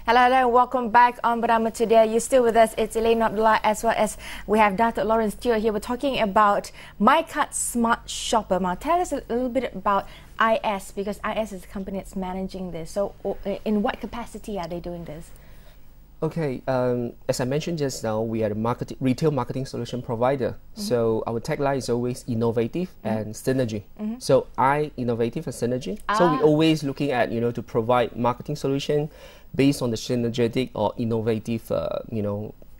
Hello, hello, welcome back on Bernama today. You're still with us. It's Elaine Abdullah, as well as we have Dr. Lawrence Stewart here. We're talking about MyCard Smart Shopper. Now, tell us a little bit about IS, because IS is the company that's managing this. So, in what capacity are they doing this? Okay, as I mentioned just now, we are a retail marketing solution provider. So our tagline is always innovative and synergy. So innovative and synergy. So we're always looking at, to provide marketing solution based on the synergetic or innovative,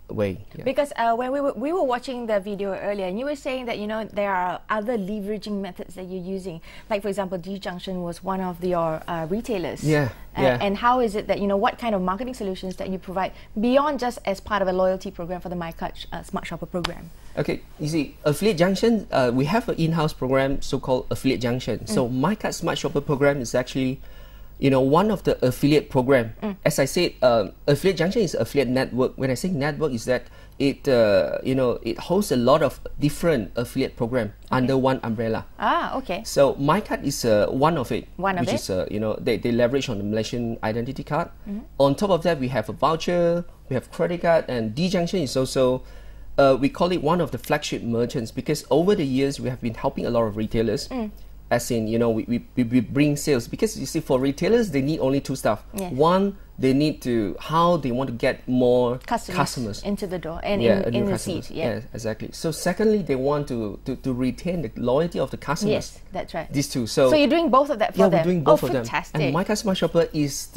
way. Yeah. Because when we were watching the video earlier, and you were saying that there are other leveraging methods that you're using. Like, for example, Junction was one of your retailers. Yeah. And how is it that what kind of marketing solutions that you provide beyond just as part of a loyalty program for the MyCard Smart Shopper program? Okay, you see, Affiliate Junction, we have an in-house program so-called Affiliate Junction. So MyCard Smart Shopper program is actually one of the affiliate program. As I said, Affiliate Junction is affiliate network. When I say network, is that it it hosts a lot of different affiliate program under one umbrella. Okay. So MyCard is one of it. Which is they leverage on the Malaysian identity card. On top of that, we have a voucher, we have credit card, and Junction is also we call it one of the flagship merchants, because over the years we have been helping a lot of retailers. As in, we bring sales, because you see, for retailers, they need only two stuff. Yes. One, they need how they want to get more customers into the door and in the seat. Yeah, exactly. So secondly, they want to retain the loyalty of the customers. Yes, that's right. These two. So you're doing both of that for them? Yeah, we're doing both of them. Fantastic. And MyCard Smart Shopper is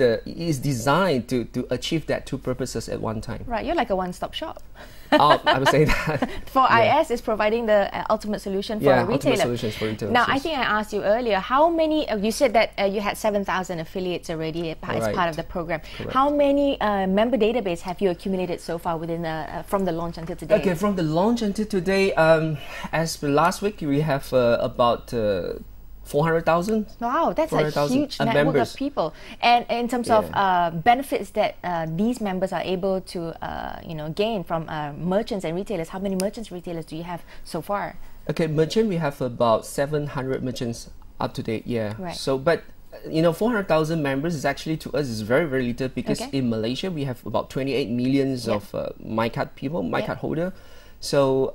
designed to achieve that two purposes at one time. Right, you're like a one-stop shop. I would say that. For IS is providing the ultimate solution for a retailer. Ultimate solutions for retailers. Now, I think I asked you earlier, how many, you said that you had 7,000 affiliates already as part of the program. Correct. How many member database have you accumulated so far within from the launch until today? Okay, from the launch until today, as per last week, we have about 400,000. Wow, that's a huge network members. Of people. And in terms of benefits that these members are able to gain from merchants and retailers, how many merchants and retailers do you have so far? Okay, merchant, we have about 700 merchants up to date. Yeah. Right. So, but 400,000 members is actually, to us, is very, very little, because in Malaysia we have about 28 millions of MyCard people, MyCard holder. So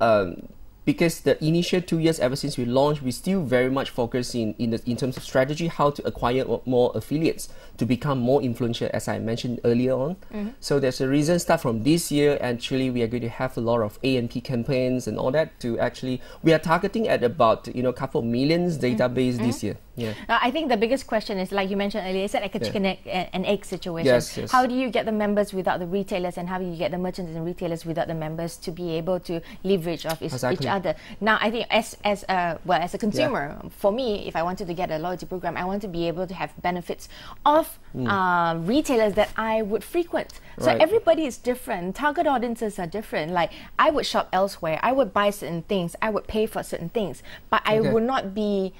because the initial 2 years ever since we launched, we still very much focus in terms of strategy, how to acquire more affiliates to become more influential, as I mentioned earlier on. So there's a reason, start from this year, actually we are going to have a lot of A&P campaigns and all that to actually, we are targeting at about a couple of millions database this year. Yeah. I think the biggest question is, like you mentioned earlier, is that like a chicken and egg situation? Yes, yes. How do you get the members without the retailers, and how do you get the merchants and retailers without the members to be able to leverage off each other? Now, I think as a consumer, for me, if I wanted to get a loyalty program, I want to be able to have benefits of retailers that I would frequent. So everybody is different. Target audiences are different. Like, I would shop elsewhere, I would buy certain things, I would pay for certain things, but I would not be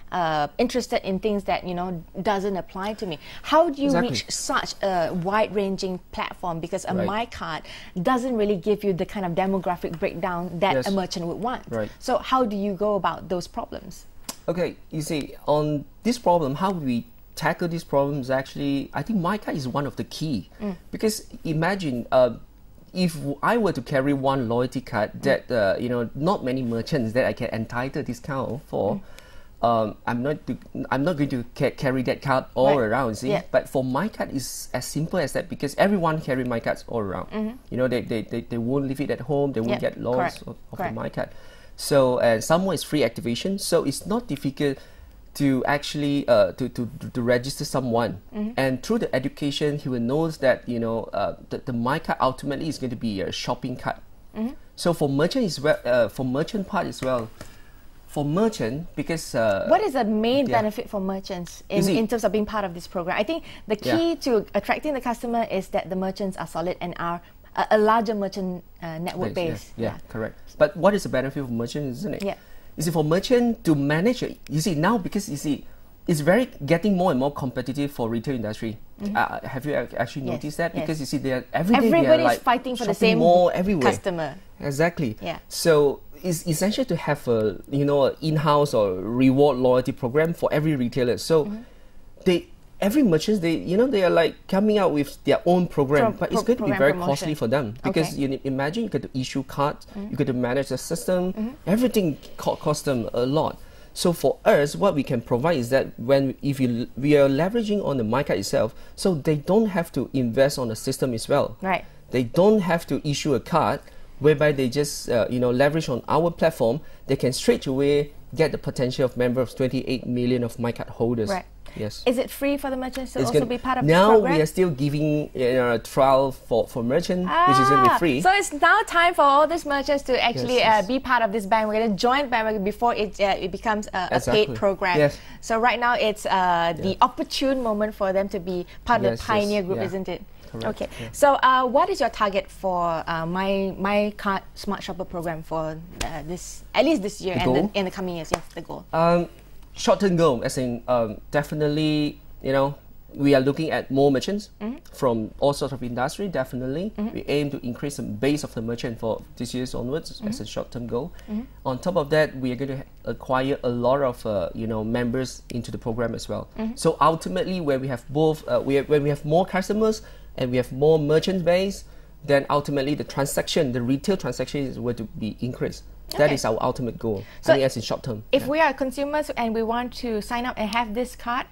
interested in things that doesn't apply to me. How do you reach such a wide-ranging platform? Because a MyCard doesn't really give you the kind of demographic breakdown that a merchant would want. So how do you go about those problems? Okay, you see, on this problem, how we tackle these problems, actually, I think MyCard is one of the key. Because imagine, if I were to carry one loyalty card that not many merchants that I can entitle discount for, I'm not going to carry that card all around, see? But for MyCard, it's as simple as that, because everyone carry MyCards all around. They won't leave it at home, they won't get lost of the MyCard. So, and some more is free activation, so it's not difficult to actually to register someone. And through the education, he will know that the MyCard ultimately is going to be a shopping card. So for merchant for merchant part as well. For merchant, because what is the main benefit for merchants in terms of being part of this program? I think the key to attracting the customer is that the merchants are solid and are a larger merchant network base. Yeah, correct. But what is the benefit for merchant, isn't it? You see, for merchant to manage it, you see, now, because you see, it's getting more and more competitive for retail industry. Have you actually noticed that? Because you see, everybody's fighting for the same customer. Exactly. So it's essential to have a in-house or reward loyalty program for every retailer. So every merchant, they are like coming out with their own program, but it's going to be very costly for them, because you imagine you got to issue cards, you got to manage the system, everything costs them a lot. So for us, what we can provide is that we are leveraging on the MyCard itself, so they don't have to invest on the system as well. Right. They don't have to issue a card, whereby they just leverage on our platform. They can straight away get the potential of members of 28 million of MyCard holders. Right. Yes. Is it free for the merchants to also be part of the program? program? Now we are still giving a trial for merchants, which is going to be free. So it's now time for all these merchants to actually be part of this bandwagon, join bandwagon before it becomes a paid program. Yes. So right now it's the opportune moment for them to be part of the pioneer group, isn't it? Correct. Okay. So what is your target for MyCard Smart Shopper program for this, at least this year and in the coming years? Yes, the goal. Short-term goal, as in definitely, we are looking at more merchants from all sorts of industry. Definitely, we aim to increase the base of the merchant for this year onwards as a short-term goal. On top of that, we are going to acquire a lot of members into the program as well. So ultimately, where we have both, when we have more customers and we have more merchant base, then ultimately the retail transaction is going to be increased. That is our ultimate goal. So, as in short term. If we are consumers and we want to sign up and have this card,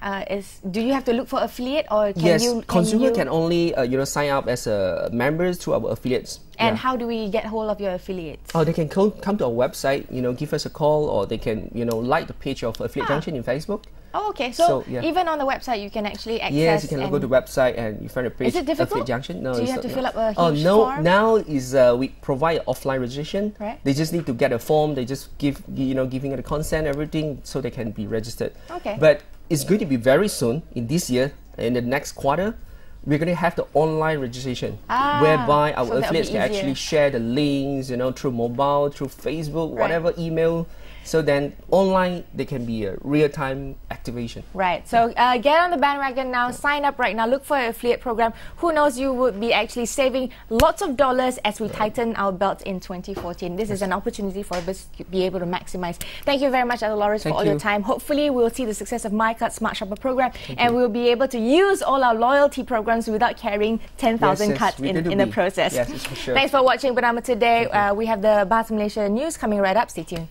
do you have to look for affiliate, or can you? Yes, consumer can only sign up as members through our affiliates. And how do we get hold of your affiliates? Oh, they can come to our website, give us a call, or they can like the page of Affiliate Junction in Facebook. Oh, okay. So even on the website, you can actually access. Yes, you can go to the website and you find a page. Is it difficult? Affiliate Junction. No, do you have to fill up a huge form? Now is we provide offline registration. Right. They just need to get a form. They just giving it the consent, everything, so they can be registered. Okay. But it's going to be very soon in this year, in the next quarter. We're going to have the online registration, whereby our affiliates can actually share the links, through mobile, through Facebook, whatever, email. So then online, they can be a real-time activation. Right. So get on the bandwagon now. Sign up right now. Look for an affiliate program. Who knows, you would be actually saving lots of dollars as we tighten our belts in 2014. This is an opportunity for us to be able to maximize. Thank you very much, Loris, for all your time. Hopefully, we'll see the success of MyCard Smart Shopper program, and we'll be able to use all our loyalty programs without carrying 10,000 cards in the process. Yes, for sure. Thanks for watching Bernama today. We have the Bahasa Malaysia news coming right up. Stay tuned.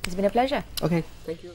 It's been a pleasure. Okay, thank you.